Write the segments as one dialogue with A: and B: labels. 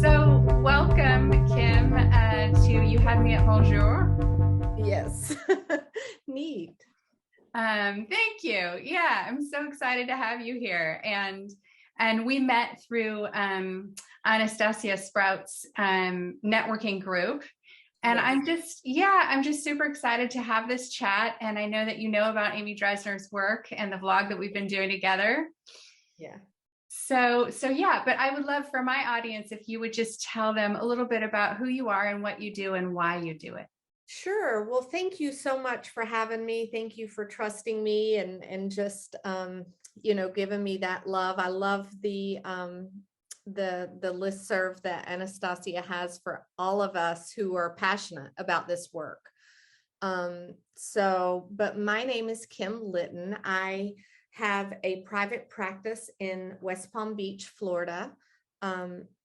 A: So welcome, Kim, to You Had Me at Bonjour.
B: Yes. Neat.
A: Thank you. Yeah, I'm so excited to have you here. And we met through Anastasia Sprout's networking group. And
B: Yes.
A: I'm just super excited to have this chat. And I know that you know about Amy Dresner's work and the vlog that we've been doing together.
B: Yeah.
A: So yeah, but I would love for my audience if you would just tell them a little bit about who you are and what you do and why you do it.
B: Sure. Well, thank you so much for having me. Thank you for trusting me and just giving me that love. I love the listserv that Anastasia has for all of us who are passionate about this work. But my name is Kim Litton. I have a private practice in West Palm Beach, Florida,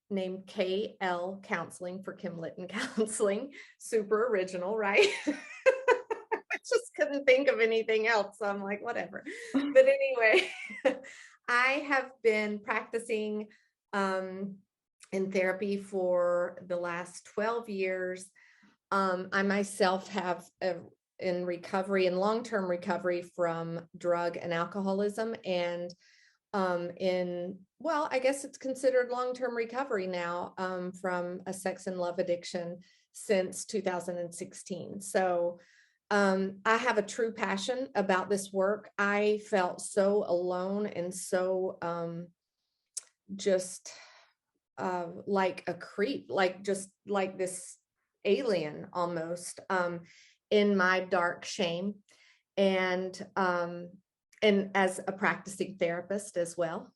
B: named KL Counseling for Kim Litton Counseling. Super original, right? I just couldn't think of anything else. So I'm like, whatever. But anyway, I have been practicing in therapy for the last 12 years. I myself have in recovery and long-term recovery from drug and alcoholism, and I guess it's considered long-term recovery now, from a sex and love addiction since 2016. So I have a true passion about this work. I felt so alone and so just like a creep, just like this alien almost, in my dark shame, and as a practicing therapist as well,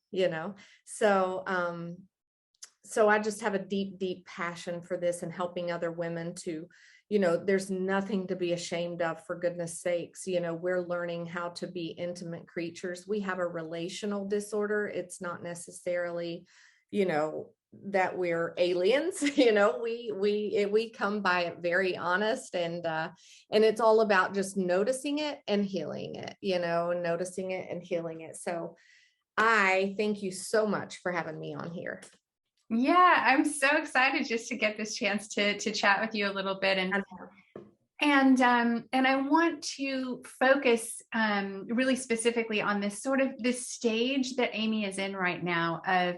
B: so I just have a deep passion for this and helping other women to, there's nothing to be ashamed of, for goodness sakes. We're learning how to be intimate creatures. We have a relational disorder. It's not necessarily, that we're aliens. We come by it very honest, and it's all about just noticing it and healing it, noticing it and healing it. So I thank you so much for having me on here.
A: Yeah, I'm so excited just to get this chance to chat with you a little bit, and I want to focus really specifically on this stage that Amy is in right now of,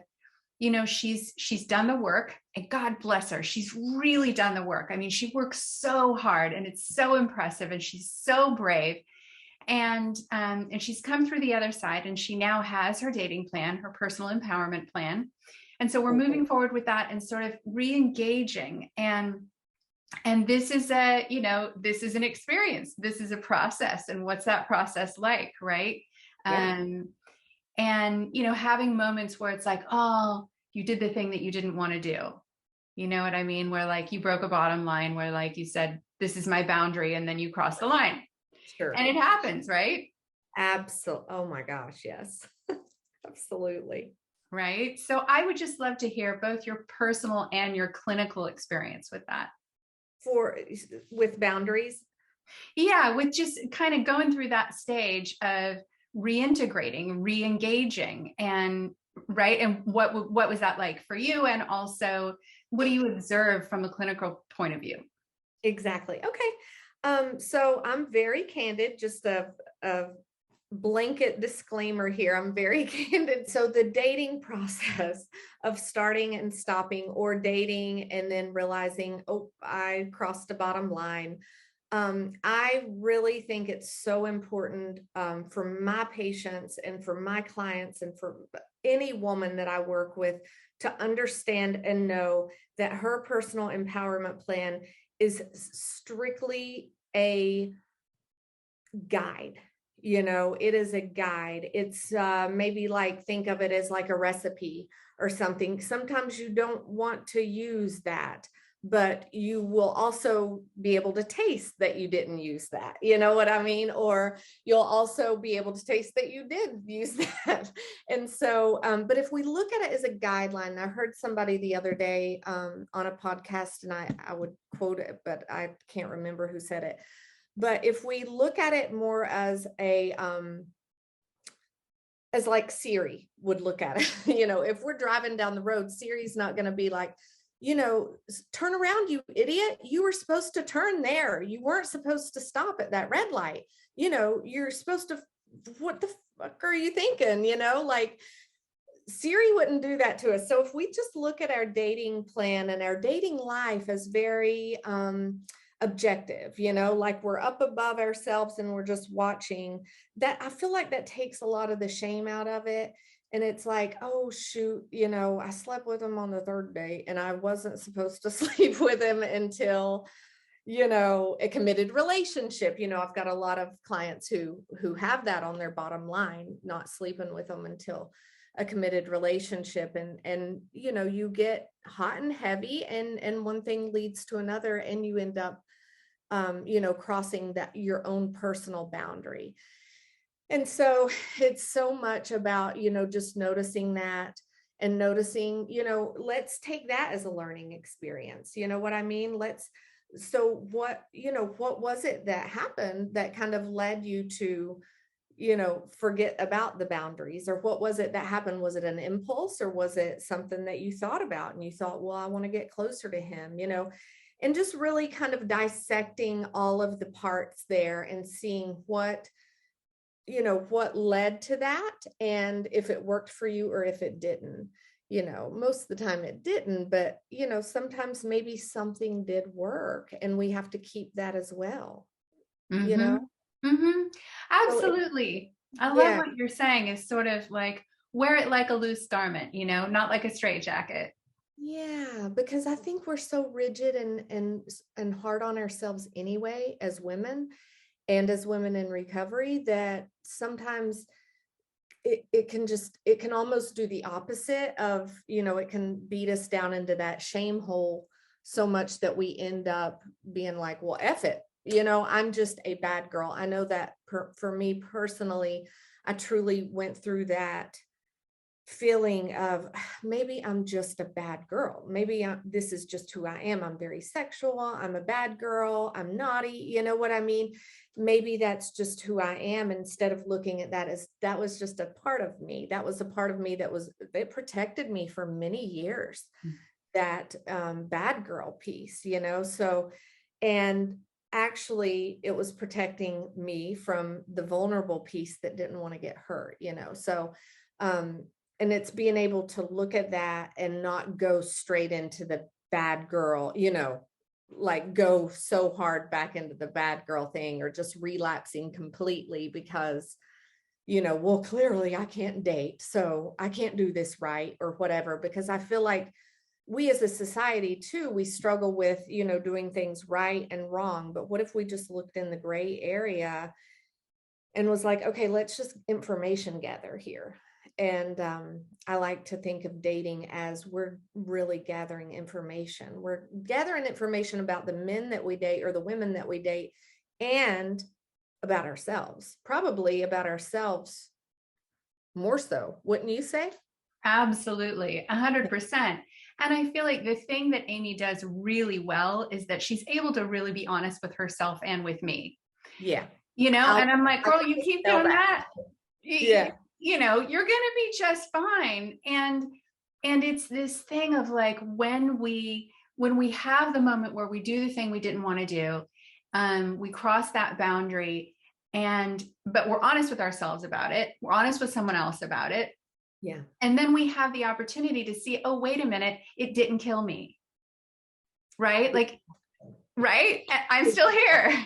A: she's done the work, and God bless her, she's really done the work. I mean, she works so hard and it's so impressive, and she's so brave, and she's come through the other side, and she now has her dating plan, her personal empowerment plan. And so we're moving forward with that and sort of re-engaging, and this is this is an experience, this is a process. And what's that process like, right?
B: Yeah.
A: And having moments where it's like, oh, you did the thing that you didn't want to do, you know what I mean, where like you broke a bottom line, where like you said, this is my boundary, and then you cross the line.
B: Sure.
A: And it happens, right?
B: Absolutely. Oh my gosh, yes. Absolutely.
A: Right. So I would just love to hear both your personal and your clinical experience with that.
B: With boundaries.
A: Yeah, with just kind of going through that stage of reintegrating, re-engaging, and right. And what was that like for you? And also, what do you observe from a clinical point of view?
B: Exactly. Okay. So I'm very candid, just a blanket disclaimer here. I'm very candid. So the dating process of starting and stopping, or dating and then realizing, oh, I crossed the bottom line. I really think it's so important, for my patients and for my clients and for any woman that I work with, to understand and know that her personal empowerment plan is strictly a guide. It is a guide. It's maybe like, think of it as like a recipe or something. Sometimes you don't want to use that, but you will also be able to taste that you didn't use that. You know what I mean? Or you'll also be able to taste that you did use that. And so, but if we look at it as a guideline, I heard somebody the other day on a podcast, and I would quote it, but I can't remember who said it. But if we look at it more as as like Siri would look at it. If we're driving down the road, Siri's not going to be like, turn around, you idiot. You were supposed to turn there. You weren't supposed to stop at that red light. You're supposed to, what the fuck are you thinking? Like Siri wouldn't do that to us. So if we just look at our dating plan and our dating life as very objective, like we're up above ourselves and we're just watching that, I feel like that takes a lot of the shame out of it. And it's like, oh, shoot, I slept with him on the third date and I wasn't supposed to sleep with him until, a committed relationship. I've got a lot of clients who have that on their bottom line, not sleeping with them until a committed relationship. And you get hot and heavy and one thing leads to another and you end up, crossing that your own personal boundary. And so it's so much about, just noticing that and noticing, let's take that as a learning experience. You know what I mean? So what was it that happened that kind of led you to, forget about the boundaries? Or what was it that happened? Was it an impulse or was it something that you thought about and you thought, well, I want to get closer to him, and just really kind of dissecting all of the parts there and seeing what led to that and if it worked for you or if it didn't. Most of the time it didn't, but sometimes maybe something did work and we have to keep that as well.
A: Absolutely.
B: So
A: I love what you're saying is sort of like wear it like a loose garment, not like a straitjacket.
B: Yeah, because I think we're so rigid and hard on ourselves anyway as women and as women in recovery that sometimes it can almost do the opposite of, it can beat us down into that shame hole so much that we end up being like, well, F it, I'm just a bad girl. I know that for me personally, I truly went through that feeling of maybe I'm just a bad girl. Maybe this is just who I am. I'm very sexual. I'm a bad girl. I'm naughty. You know what I mean? Maybe that's just who I am. Instead of looking at that as that was just a part of me. That was a part of me that protected me for many years. That bad girl piece, so, and actually it was protecting me from the vulnerable piece that didn't want to get hurt, so, and it's being able to look at that and not go straight into the bad girl, like go so hard back into the bad girl thing or just relapsing completely because, well, clearly I can't date, so I can't do this right or whatever, because I feel like we as a society too, we struggle with, doing things right and wrong. But what if we just looked in the gray area and was like, okay, let's just information gather here. And I like to think of dating as we're really gathering information. We're gathering information about the men that we date or the women that we date and about ourselves, probably about ourselves more so, wouldn't you say?
A: Absolutely, 100%. And I feel like the thing that Amy does really well is that she's able to really be honest with herself and with me.
B: Yeah.
A: And I'm like, girl, you keep doing that.
B: Yeah.
A: You're going to be just fine. And it's this thing of like, when we have the moment where we do the thing we didn't want to do, we cross that boundary but we're honest with ourselves about it. We're honest with someone else about it.
B: Yeah.
A: And then we have the opportunity to see, oh, wait a minute, it didn't kill me. Right? Like, right? I'm still here.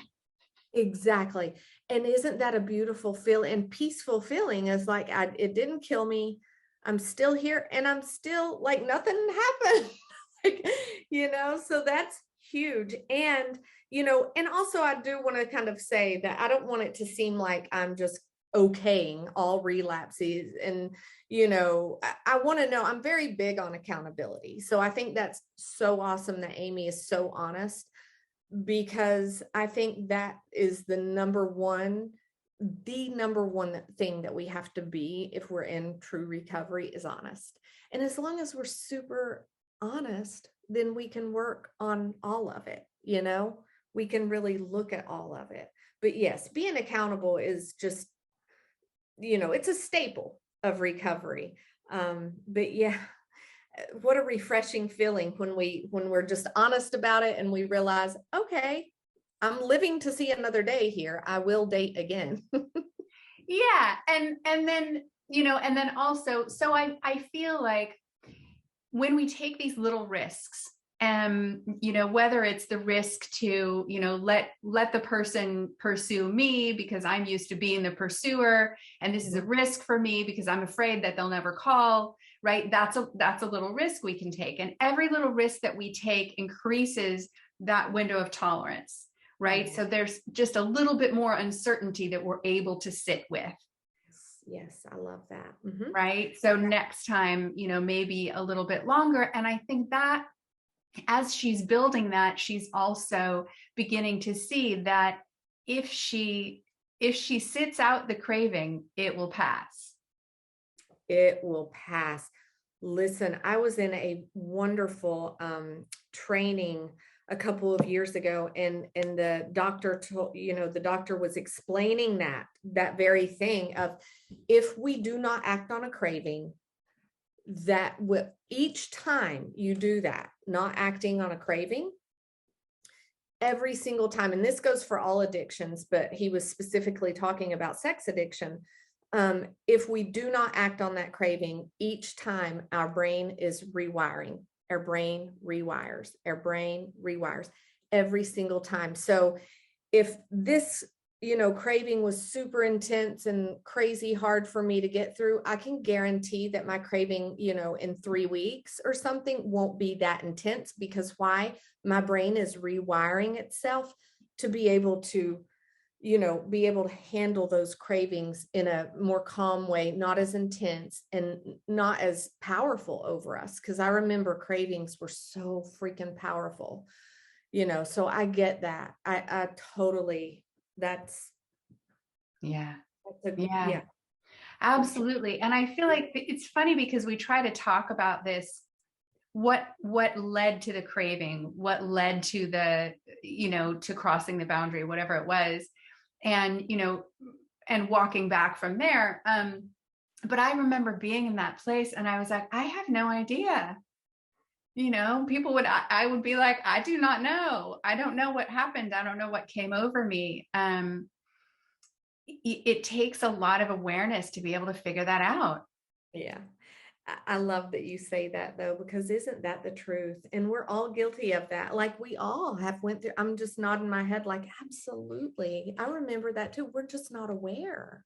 B: Exactly. And isn't that a beautiful feeling and peaceful feeling? Is like, it didn't kill me. I'm still here and I'm still like nothing happened. Like, so that's huge. And, and also I do want to kind of say that I don't want it to seem like I'm just okaying all relapses. And, I want to know, I'm very big on accountability. So I think that's so awesome that Amy is so honest, because I think that is the number one thing that we have to be if we're in true recovery is honest. And as long as we're super honest, then we can work on all of it. We can really look at all of it. But yes, being accountable is just, it's a staple of recovery. But yeah, what a refreshing feeling when we're just honest about it and we realize, okay, I'm living to see another day here. I will date again.
A: Yeah. And then, and then also, so I feel like when we take these little risks, whether it's the risk to, let the person pursue me because I'm used to being the pursuer, and this is a risk for me because I'm afraid that they'll never call, right? That's a little risk we can take. And every little risk that we take increases that window of tolerance, right? So there's just a little bit more uncertainty that we're able to sit with.
B: Yes, I love that.
A: Right. So next time, maybe a little bit longer. And I think that as she's building that, she's also beginning to see that if she sits out the craving, it will pass.
B: It will pass. Listen, I was in a wonderful training a couple of years ago, and the doctor told, the doctor was explaining that very thing of, if we do not act on a craving, that each time you do that, not acting on a craving, every single time, and this goes for all addictions, but he was specifically talking about sex addiction. If we do not act on that craving, each time our brain is rewiring, our brain rewires every single time. So if this, craving was super intense and crazy hard for me to get through, I can guarantee that my craving, in 3 weeks or something won't be that intense, because why? My brain is rewiring itself to be able to, handle those cravings in a more calm way, not as intense and not as powerful over us. Cause I remember cravings were so freaking powerful, so I get that. I totally,
A: Yeah.
B: Yeah.
A: Absolutely. And I feel like it's funny because we try to talk about this, what led to the craving, what led to the, to crossing the boundary, whatever it was, and, and walking back from there. But I remember being in that place and I was like, I have no idea. I would be like, I do not know. I don't know what happened. I don't know what came over me. It takes a lot of awareness to be able to figure that out.
B: Yeah. I love that you say that, though, because isn't that the truth? And we're all guilty of that. Like, we all have went through, I'm just nodding my head like, absolutely. I remember that too. We're just not aware.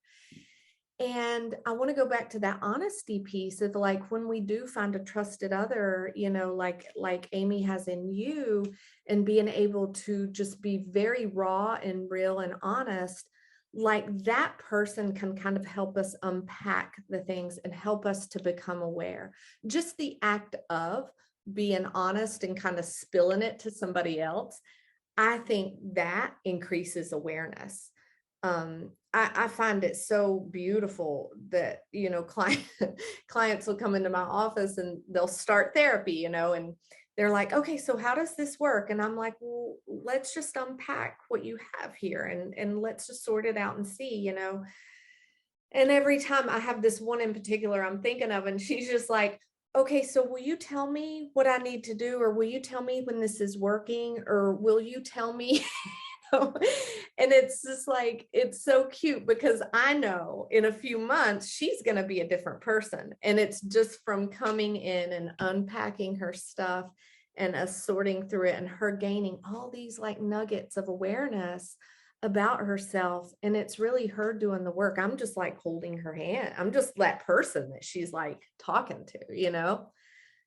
B: And I want to go back to that honesty piece of, like, when we do find a trusted other, like Amy has in you, and being able to just be very raw and real and honest, like, that person can kind of help us unpack the things and help us to become aware. Just the act of being honest and kind of spilling it to somebody else, I think that increases awareness. I find it so beautiful that, clients will come into my office and they'll start therapy, and they're like, okay, so how does this work? And I'm like, well, let's just unpack what you have here and let's just sort it out and see, And every time I have this one in particular I'm thinking of, and she's just like, okay, so will you tell me what I need to do? Or will you tell me when this is working? Or will you tell me? And it's just like, it's so cute because I know in a few months she's going to be a different person. And it's just from coming in and unpacking her stuff and us sorting through it and her gaining all these like nuggets of awareness about herself. And it's really her doing the work. I'm just like holding her hand. I'm just that person that she's like talking to,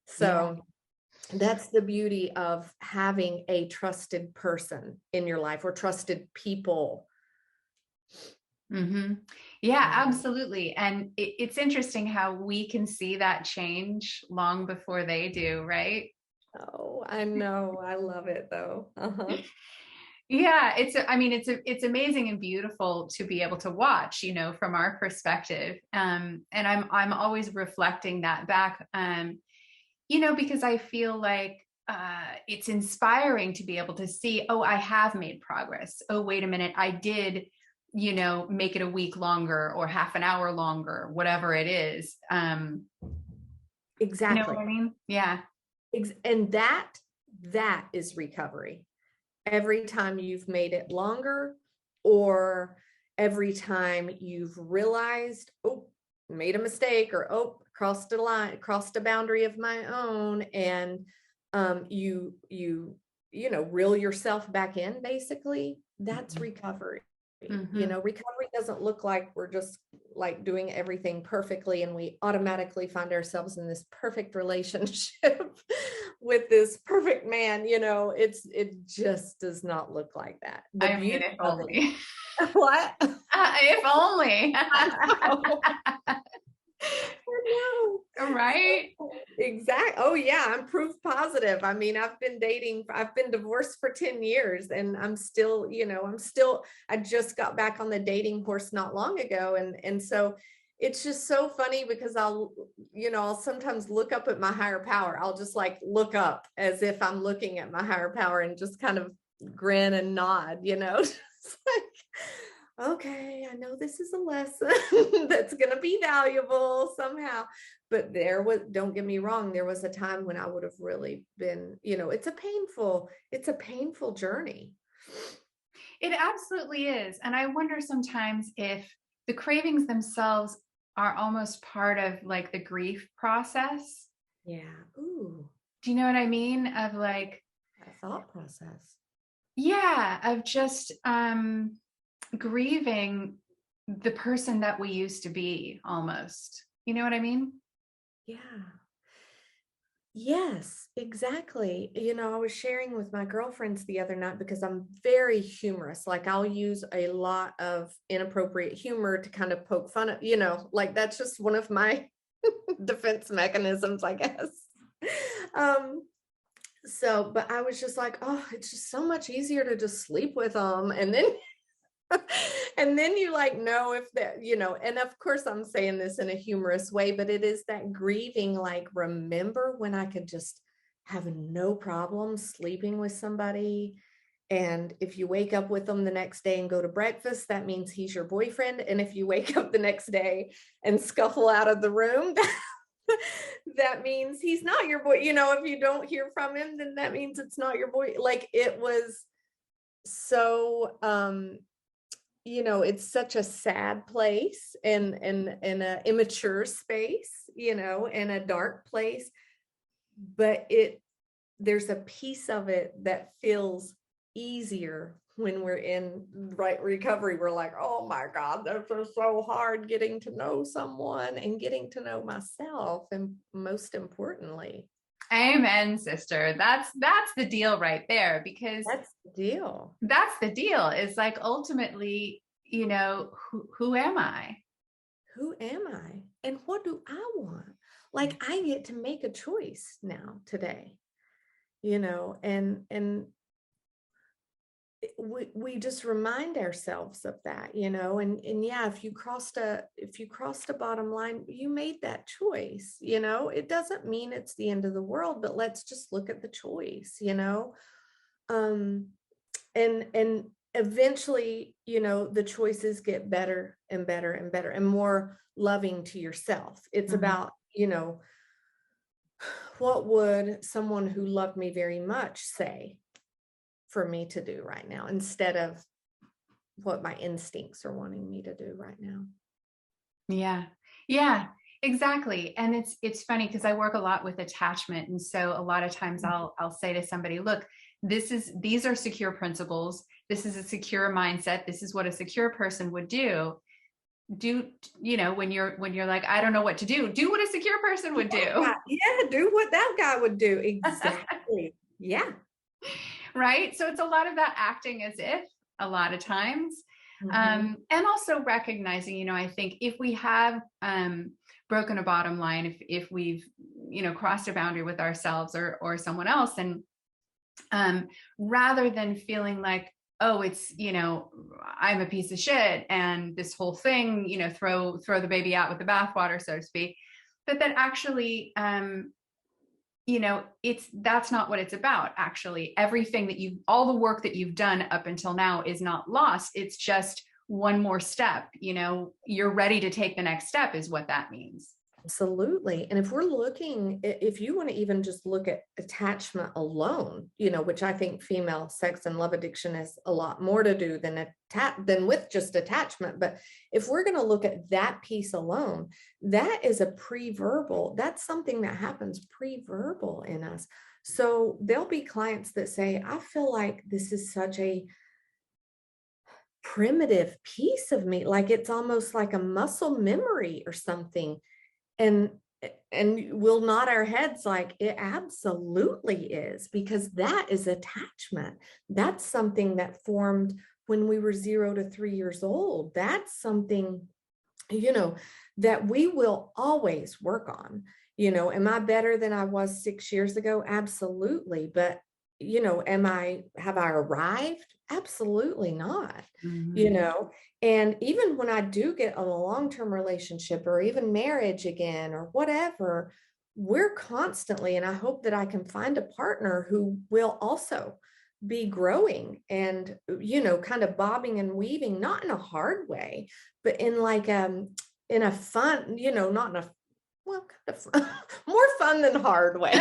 B: So that's the beauty of having a trusted person in your life, or trusted people.
A: Mm-hmm. Yeah, absolutely. And it's interesting how we can see that change long before they do, right?
B: Oh, I know. I love it though.
A: Yeah, it's amazing and beautiful to be able to watch, from our perspective. And I'm always reflecting that back, because I feel like it's inspiring to be able to see, oh, I have made progress. Oh, wait a minute, I did, make it a week longer or half an hour longer, whatever it is.
B: Exactly.
A: You know what I mean? Yeah.
B: And that is recovery. Every time you've made it longer, or every time you've realized, oh, made a mistake, or oh, crossed a line, crossed a boundary of my own, and you reel yourself back in, basically, that's recovery. Recovery doesn't look like we're just like doing everything perfectly and we automatically find ourselves in this perfect relationship with this perfect man. It just does not look like that.
A: I mean, if only.
B: What?
A: If only.
B: No.
A: Right?
B: Exactly. Oh yeah, I'm proof positive. I mean, I've been divorced for 10 years and I'm still, I just got back on the dating horse not long ago. And so it's just so funny because I'll sometimes look up at my higher power. I'll just like look up as if I'm looking at my higher power and just kind of grin and nod, just like, okay, I know this is a lesson that's going to be valuable somehow. But don't get me wrong, there was a time when I would have really been, it's a painful journey.
A: It absolutely is. And I wonder sometimes if the cravings themselves are almost part of like the grief process.
B: Yeah. Ooh.
A: Do you know what I mean? Of like
B: a thought process.
A: Yeah. Of just grieving the person that we used to be almost. You know what I mean?
B: Yeah. Yes, exactly. I was sharing with my girlfriends the other night because I'm very humorous. Like I'll use a lot of inappropriate humor to kind of poke fun at, like that's just one of my defense mechanisms, I guess. But I was just like, oh, it's just so much easier to just sleep with them. And then and then you like know if that, and of course I'm saying this in a humorous way, but it is that grieving, like, remember when I could just have no problem sleeping with somebody. And if you wake up with them the next day and go to breakfast, that means he's your boyfriend. And if you wake up the next day and scuffle out of the room, that means he's not your boy. If you don't hear from him, then that means it's not your boy. Like it was so, it's such a sad place and in an immature space, in a dark place, but there's a piece of it that feels easier when we're in right recovery. We're like, oh my God, this is so hard, getting to know someone and getting to know myself. And most importantly,
A: amen, sister. That's the deal right there, because
B: that's the deal.
A: That's the deal. It's like ultimately, who am I?
B: Who am I? And what do I want? Like I get to make a choice now today, and we just remind ourselves of that, and yeah, if you crossed a bottom line, you made that choice, it doesn't mean it's the end of the world, but let's just look at the choice, and eventually, the choices get better and better and better and more loving to yourself. It's about, what would someone who loved me very much say for me to do right now, instead of what my instincts are wanting me to do right now.
A: Yeah, exactly. And it's funny because I work a lot with attachment. And so a lot of times I'll say to somebody, look, these are secure principles. This is a secure mindset. This is what a secure person would do. When you're like, I don't know what to do what a secure person would do.
B: Yeah, do what that guy would do. Exactly. Yeah.
A: Right. So it's a lot of that acting as if, a lot of times. And also recognizing, I think if we have broken a bottom line, if we've, crossed a boundary with ourselves or someone else, and rather than feeling like, oh, it's, I'm a piece of shit and this whole thing, throw the baby out with the bathwater, so to speak, but that actually, that's not what it's about. Actually, everything all the work that you've done up until now is not lost. It's just one more step, you're ready to take the next step is what that means.
B: Absolutely. And if we're looking, if you want to even just look at attachment alone, which I think female sex and love addiction has a lot more to do than with just attachment. But if we're going to look at that piece alone, that is a pre-verbal. That's something that happens pre-verbal in us. So there'll be clients that say, I feel like this is such a primitive piece of me, like it's almost like a muscle memory or something. And we'll nod our heads like it absolutely is, because that is attachment. That's something that formed when we were 0 to 3 years old. That's something, that we will always work on. Am I better than I was 6 years ago? Absolutely. But, have I arrived? Absolutely not, And even when I do get on a long-term relationship or even marriage again or whatever, we're constantly, and I hope that I can find a partner who will also be growing and, kind of bobbing and weaving, not in a hard way, but in like, in a fun, not in a, well, kind of more fun than hard way.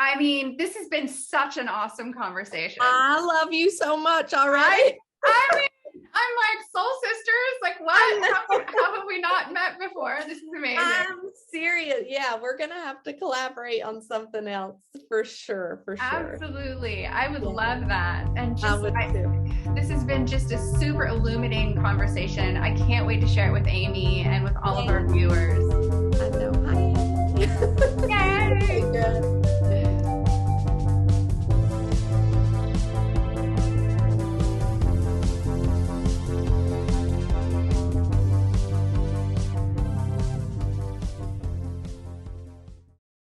A: I mean, this has been such an awesome conversation.
B: I love you so much already.
A: I mean, I'm like soul sisters. Like, what? How have we not met before? This is amazing.
B: I'm serious. Yeah, we're gonna have to collaborate on something else for sure.
A: Absolutely, I would love that. And
B: I would too.
A: This has been just a super illuminating conversation. I can't wait to share it with Amy and with all of our viewers.